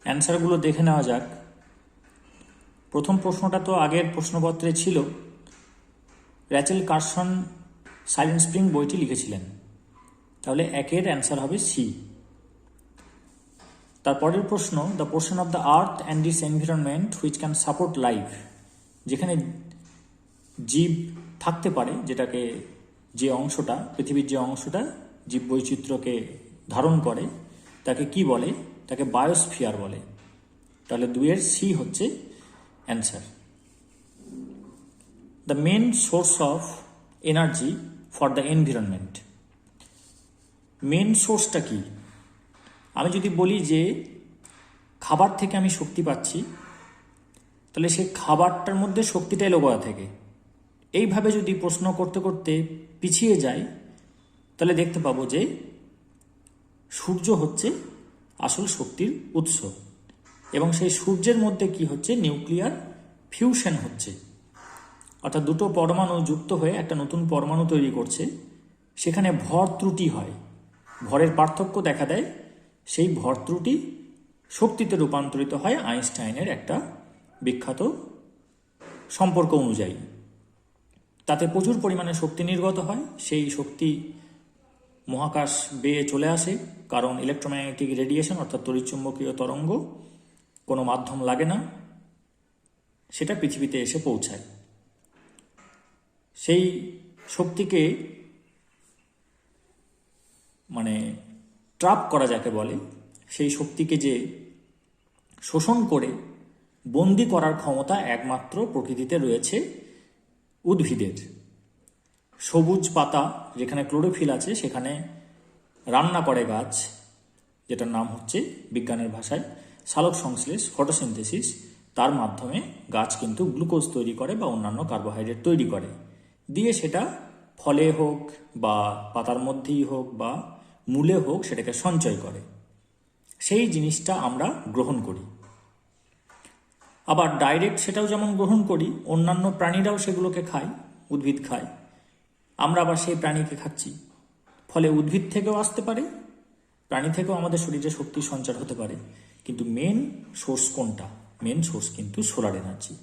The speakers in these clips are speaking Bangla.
অ্যান্সারগুলো দেখে নেওয়া যাক। প্রথম প্রশ্নটা তো আগের প্রশ্নপত্রে ছিল। র্যাচেল কার্সন সাইলেন্ট স্প্রিং বইটি লিখেছিলেন, তাহলে একের অ্যান্সার হবে সি। তারপরের প্রশ্ন, the portion of the earth and it's environment which can support life, যেখানে জীব থাকতে পারে, যেটাকে যে অংশটা পৃথিবীর যে অংশটা জীব বৈচিত্র্যকে ধারণ করে তাকে কি বলে? তাকে বায়োস্ফিয়ার বলে। তাহলে দুইয়ের সি হচ্ছে answer. The main source of energy for the environment, main সোর্সটা কি? আমি যদি বলি যে খাবার থেকে আমি শক্তি পাচ্ছি, তাহলে সেই খাবারটার মধ্যে শক্তিটা এলো কোথা থেকে? এইভাবে যদি প্রশ্ন করতে করতে পিছিয়ে যাই, তাহলে দেখতে পাবো যে সূর্য হচ্ছে আসল শক্তির উৎস, এবং সেই সূর্যের মধ্যে কি হচ্ছে? নিউক্লিয়ার ফিউশন হচ্ছে, অর্থাৎ দুটো পরমাণু যুক্ত হয়ে একটা নতুন পরমাণু তৈরি করছে। সেখানে ভর ত্রুটি হয়, ভরের পার্থক্য দেখা দেয়, সেই ভর ত্রুটি শক্তিতে রূপান্তরিত হয় আইনস্টাইনের একটা বিখ্যাত সম্পর্ক অনুযায়ী। তাতে প্রচুর পরিমাণে শক্তি নির্গত হয়, সেই শক্তি মহাকাশ বেয়ে চলে আসে, কারণ ইলেকট্রোম্যাগনেটিক রেডিয়েশন অর্থাৎ তড়িৎচুম্বকীয় তরঙ্গ কোনো মাধ্যম লাগে না, সেটা পৃথিবীতে এসে পৌঁছায়। সেই শক্তিকে মানে ট্র্যাপ করা যাকে বলে, সেই শক্তিকে যে শোষণ করে বন্দি করার ক্ষমতা একমাত্র প্রকৃতিতে রয়েছে উদ্ভিদের। সবুজ পাতা যেখানে ক্লোরোফিল আছে সেখানে রান্না করে গাছ, যেটার নাম হচ্ছে বিজ্ঞানের ভাষায় সালোক সংশ্লেষ, ফটোসিনথেসিস। তার মাধ্যমে গাছ কিন্তু গ্লুকোজ তৈরি করে বা অন্যান্য কার্বোহাইড্রেট তৈরি করে, দিয়ে সেটা ফলে হোক বা পাতার মধ্যেই হোক বা মূলে হোক সেটাকে সঞ্চয় করে। সেই জিনিসটা আমরা গ্রহণ করি। আবার ডাইরেক্ট সেটাও যেমন গ্রহণ করি, অন্যান্য প্রাণীরাও সেগুলোকে খায়, উদ্ভিদ খায়, আমরা আবার সেই প্রাণীকে খাচ্ছি। ফলে উদ্ভিদ থেকেও আসতে পারে, প্রাণী থেকেও আমাদের শরীরে শক্তির সঞ্চার হতে পারে। কিন্তু মেন সোর্স কোনটা? মেন সোর্স কিন্তু সোলার এনার্জি।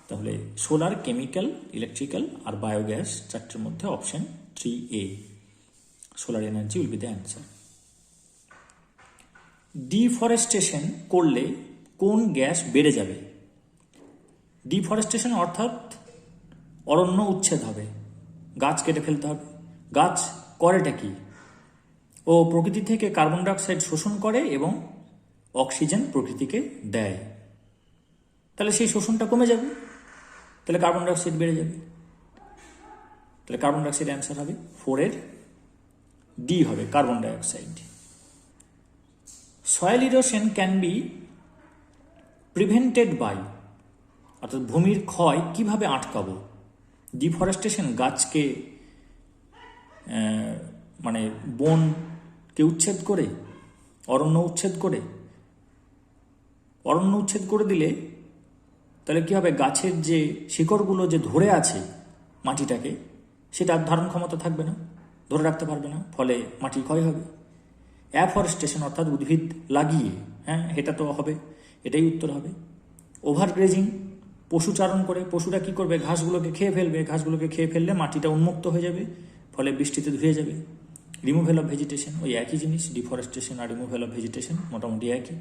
তাহলে সোলার, কেমিক্যাল, ইলেকট্রিক্যাল আর বায়োগ্যাস, চারটের মধ্যে option 3A, solar energy will be the answer. Deforestation করলে কোন গ্যাস বেড়ে যাবে? ডিফরেস্টেশন অর্থাৎ অরণ্য উচ্ছেদ হবে, গাছ কেটে ফেলতে হবে। গাছ করেটা কি? ও প্রকৃতি থেকে কার্বন ডাইঅক্সাইড শোষণ করে এবং অক্সিজেন প্রকৃতিকে দেয়। তাহলে সেই শোষণটা কমে যাবে, তাহলে কার্বন ডাইঅক্সাইড বেড়ে যাবে। তাহলে কার্বন ডাইঅক্সাইড অ্যান্সার হবে 4-এর ডি হবে carbon dioxide. Soil erosion can be prevented by, অর্থাৎ ভূমির ক্ষয় কিভাবে আটকাবো? ডিফরেস্টেশন গাছকে মানে বনকে উচ্ছেদ করে, অরণ্য উচ্ছেদ করে, অরণ্য উচ্ছেদ করে দিলে তাহলে কি হবে? গাছের যে শিকড়গুলো যে ধরে আছে মাটিটাকে, সেটা ধারণ ক্ষমতা থাকবে না, ধরে রাখতে পারবে না, ফলে মাটি ক্ষয় হবে। অ্যাফরেস্টেশন অর্থাৎ উদ্ভিদ লাগিয়ে, এটা তো হবে, এটাই উত্তর হবে। ওভারগ্রেজিং, পশুচারণ করে, পশুরা কি করবে? ঘাসগুলোকে খেয়ে ফেলবে, ঘাসগুলোকে খেয়ে ফেললে মাটিটা উন্মুক্ত হয়ে যাবে, ফলে বৃষ্টিতে ধুয়ে যাবে। রিমুভেল অফ ভেজিটেশন, ওই একই জিনিস, ডিফরেস্টেশন আর রিমুভেল অফ ভেজিটেশন মোটামুটি একই।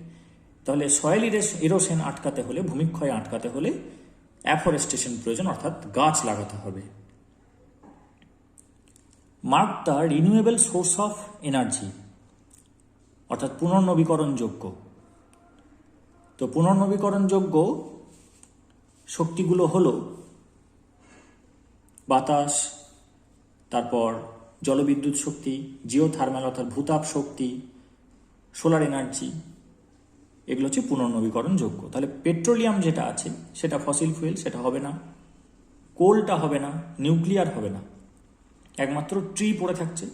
তাহলে সয়েল ইরোশন আটকাতে হলে, ভূমিক্ষয় আটকাতে হলে অ্যাফরেস্টেশন প্রয়োজন, অর্থাৎ গাছ লাগাতে হবে। Mark the renewable source of energy, অর্থাৎ পুনর্নবীকরণযোগ্য। তো পুনর্নবীকরণযোগ্য শক্তিগুলো হলো বাতাস, তারপর জলবিদ্যুৎ শক্তি, জিওথার্মাল অর্থাৎ ভূতাপ শক্তি, সোলার এনার্জি, এগুলো হচ্ছে পুনর্নবীকরণযোগ্য। তাহলে পেট্রোলিয়াম যেটা আছে সেটা ফসিল ফুয়েল, সেটা হবে না। কোলটা হবে না, নিউক্লিয়ার হবে না, একমাত্র ট্রি পড়ে থাকছে।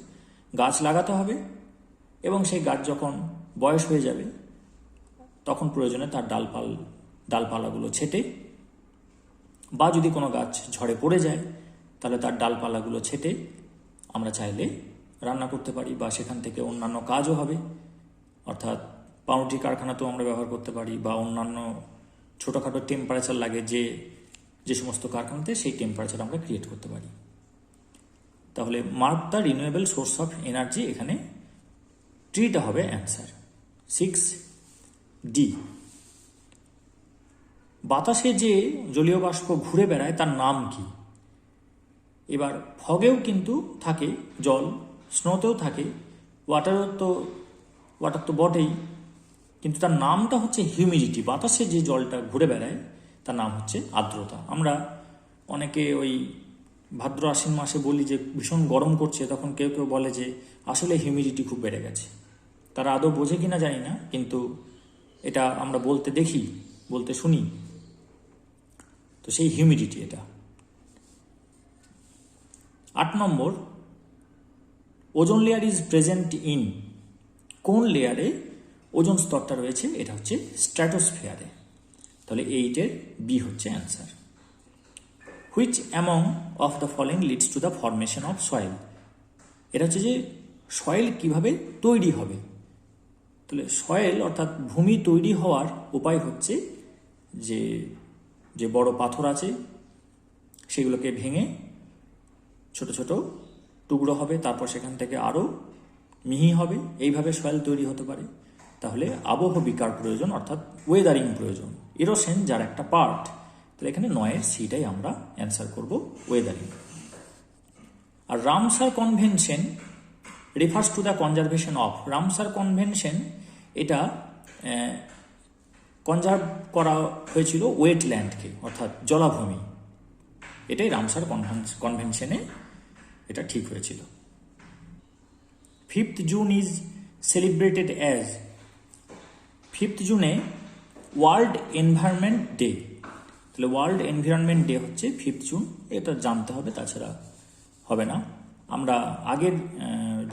গাছ লাগাতে হবে এবং সেই গাছ যখন বয়স হয়ে যাবে তখন প্রয়োজনে তার ডালপালাগুলো ছেটে, বা যদি কোনো গাছ ঝড়ে পড়ে যায় তাহলে তার ডালপালাগুলো ছেটে আমরা চাইলে রান্না করতে পারি, বা সেখান থেকে অন্যান্য কাজও হবে, অর্থাৎ পাউরুটি কারখানাতেও আমরা ব্যবহার করতে পারি, বা অন্যান্য ছোটোখাটো টেম্পারেচার লাগে যে সমস্ত কারখানাতে, সেই টেম্পারেচার আমরা ক্রিয়েট করতে পারি। তাহলে mark the renewable source of energy, এখানে ট্রিটা হবে অ্যান্সার। 6D, বাতাসে যে জলীয় বাষ্প ঘুরে বেড়ায় তার নাম কি? এবার ফগেও কিন্তু থাকে জল, স্নোতেও থাকে, ওয়াটার তো বটেই, কিন্তু তার নামটা হচ্ছে হিউমিডিটি। বাতাসে যে জলটা ঘুরে বেড়ায় তার নাম হচ্ছে আর্দ্রতা। আমরা অনেকে ওই ভাদ্র আশ্বিন মাসে বলি যে ভীষণ গরম করছে, তখন কেউ কেউ বলে যে আসলে হিউমিডিটি খুব বেড়ে গেছে। তারা আদৌ বোঝে কিনা জানি না, কিন্তু এটা আমরা বলতে শুনি। তো সেই হিউমিডিটি এটা। 8 নম্বর, ozone layer is present in, কোন লেয়ারে ওজোন স্তরটা রয়েছে? এটা হচ্ছে স্ট্র্যাটোস্ফিয়ারে। তাহলে 8-এর বি হচ্ছে answer. Which among of the following leads to the formation of soil, এটা হচ্ছে যে সয়েল কিভাবে তৈরি হবে। তাহলে সয়েল অর্থাৎ ভূমি তৈরি হওয়ার উপায় হচ্ছে যে বড় পাথর আছে সেগুলোকে ভেঙে ছোট ছোট টুকরো হবে, তারপর সেখান থেকে আরও মিহি হবে, এইভাবে সয়েল তৈরি হতে পারে। তাহলে আবহবিকার প্রয়োজন, অর্থাৎ ওয়েদারিং প্রয়োজন, ইরোশন যার একটা পার্ট। তাহলে এখানে 9-এর সিটাই আমরা অ্যান্সার করব, ওয়েদারিং। আর Ramsar convention refers to the conservation of, Ramsar convention এটা কনজার্ভ করা হয়েছিল ওয়েটল্যান্ডকে, অর্থাৎ জলাভূমি। এটাই রামসার কনভেনশনে এটা ঠিক হয়েছিল। 5th June is celebrated as, 5th জুনে ওয়ার্ল্ড এনভায়রনমেন্ট ডে। তাহলে ওয়ার্ল্ড এনভায়রনমেন্ট ডে হচ্ছে 5th জুন, এটা জানতে হবে, তাছাড়া হবে না। আমরা আগের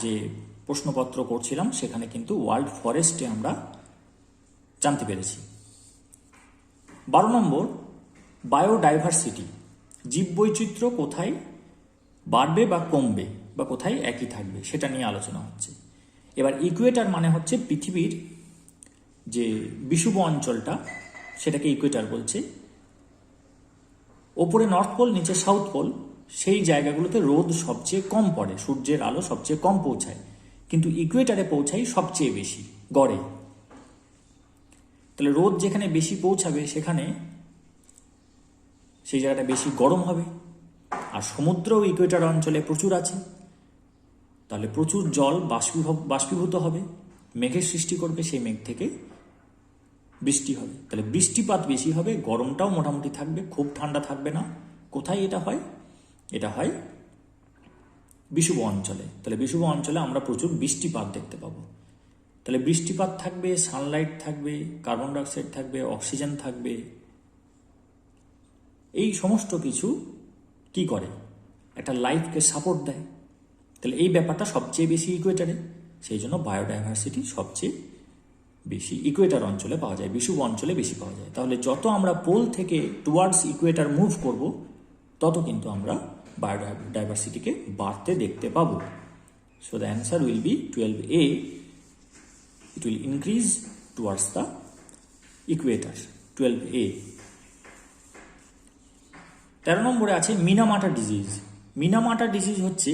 যে প্রশ্নপত্র করছিলাম সেখানে কিন্তু ওয়ার্ল্ড ফরেস্ট ডে আমরা জানতে পেরেছি। 12 নম্বর, বায়োডাইভার্সিটি, জীববৈচিত্র্য কোথায় বাড়বে বা কমবে, বা কোথায় একই থাকবে, সেটা নিয়ে আলোচনা হচ্ছে। এবার ইকুয়েটার মানে হচ্ছে পৃথিবীর যে বিষুব অঞ্চলটা, সেটাকে ইকুয়েটার বলছে। ওপরে নর্থ পোল, নিচে সাউথ পোল, সেই জায়গাগুলোতে রোদ সবচেয়ে কম পড়ে, সূর্যের আলো সবচেয়ে কম পৌঁছায়, কিন্তু ইকুয়েটারে পৌঁছায় সবচেয়ে বেশি গড়ে। তাহলে রোদ যেখানে বেশি পৌঁছাবে সেখানে সেই জায়গাটা বেশি গরম হবে। আর সমুদ্রও ইকুয়েটার অঞ্চলে প্রচুর আছে, তাহলে প্রচুর জল বাষ্পীভূত হবে, মেঘের সৃষ্টি করবে, সেই মেঘ থেকে বৃষ্টি হবে। তাহলে বৃষ্টিপাত বেশি হবে, গরমটাও মোটামুটি থাকবে, খুব ঠান্ডা থাকবে না। কোথায় এটা হয়? এটা হয় বিষুব অঞ্চলে। তাহলে বিষুব অঞ্চলে আমরা প্রচুর বৃষ্টিপাত দেখতে পাবো। তাহলে বৃষ্টিপাত থাকবে, সানলাইট থাকবে, কার্বন ডাইঅক্সাইড থাকবে, অক্সিজেন থাকবে, এই সমস্ত কিছু কি করে? একটা লাইফকে সাপোর্ট দেয়। তাহলে এই ব্যাপারটা সবচেয়ে বেশি ইকুয়েটারে, সেই জন্য বায়োডাইভার্সিটি সবচেয়ে বেশি ইকুয়েটার অঞ্চলে পাওয়া যায়, বিষুব অঞ্চলে বেশি পাওয়া যায়। তাহলে যত আমরা পোল থেকে টুয়ার্ডস ইকুয়েটার মুভ করব, তত কিন্তু আমরা বায়োডাইভার্সিটিকে বাড়তে দেখতে পাবো। So the answer will be 12A, it will increase towards the equator, 12A. 13 নম্বরে আছে মিনামাটা ডিজিজ। মিনামাটা ডিজিজ হচ্ছে,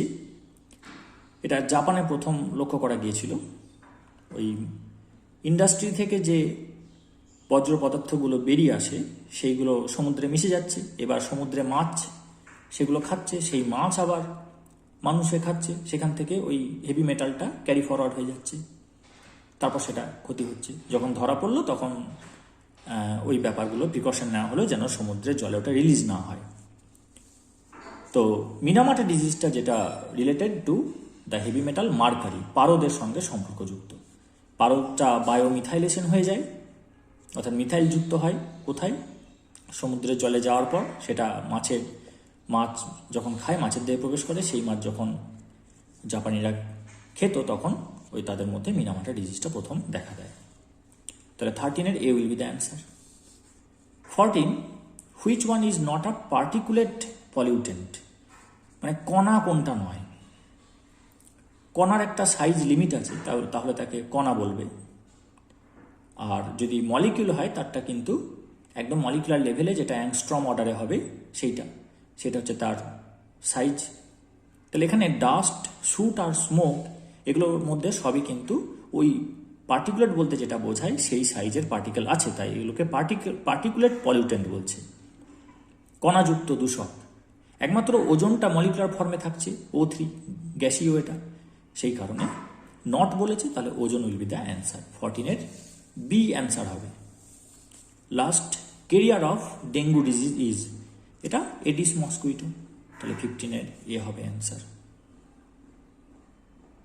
এটা জাপানে প্রথম লক্ষ্য করা গিয়েছিল। ওই ইন্ডাস্ট্রি থেকে যে বজ্র পদার্থগুলো বেরিয়ে আসে সেইগুলো সমুদ্রে মিশে যাচ্ছে, এবার সমুদ্রে মাছ সেগুলো খাচ্ছে, সেই মাছ আবার মানুষে খাচ্ছে, সেখান থেকে ওই হেভি মেটালটা ক্যারি ফরওয়ার্ড হয়ে যাচ্ছে, তারপর সেটা ক্ষতি হচ্ছে। যখন ধরা পড়লো তখন ওই ব্যাপারগুলো প্রিকশন নেওয়া হলো যেন সমুদ্রের জলে ওটা রিলিজ না হয়। তো মিনামাটা ডিজিজটা যেটা related to the heavy metal mercury, পারদের সঙ্গে সম্পর্কযুক্ত। পারদটা বায়োমিথাইলেশন হয়ে যায়, অর্থাৎ মিথাইল যুক্ত হয় কোথায়? সমুদ্রের জলে যাওয়ার পর সেটা মাছ যখন খায়, মাছের দেহে প্রবেশ করে, সেই মাছ যখন জাপানিরা খেত তখন ওই তাদের মধ্যে মিনামাটা ডিজিজটা প্রথম দেখা দেয়। তাহলে 13-এর A will be the answer. 14, which one is not a particulate pollutant, মানে কণা কোনটা নয়। কণার একটা সাইজ লিমিট আছে, তাহলে তাকে কণা বলবে। আর যদি মলিকিউল হয় তারটা কিন্তু একদম মলিকুলার লেভেলে, যেটা অ্যাংস্ট্রম অর্ডারে হবে সেটা হচ্ছে তার সাইজ। তাহলে এখানে ডাস্ট, সুট আর স্মোক এগুলোর মধ্যে সবই কিন্তু ওই পার্টিকুলেট বলতে যেটা বোঝায় সেই সাইজের পার্টিকেল আছে, তাই এগুলোকে পার্টিকুলেট পলিউটেন্ট বলছে। কণাযুক্ত দূষক, একমাত্র ওজনটা মলিকুলার ফর্মে থাকছে, O3 গ্যাসীয় এটা, সেই কারণে নট বলেছে, তাহলে ozone will be the answer. 14-এর বি অ্যান্সার হবে। Last, carrier of dengue disease is, এটা এডিস মস্কুইটো, তাহলে 15-এর এ হবে অ্যান্সার।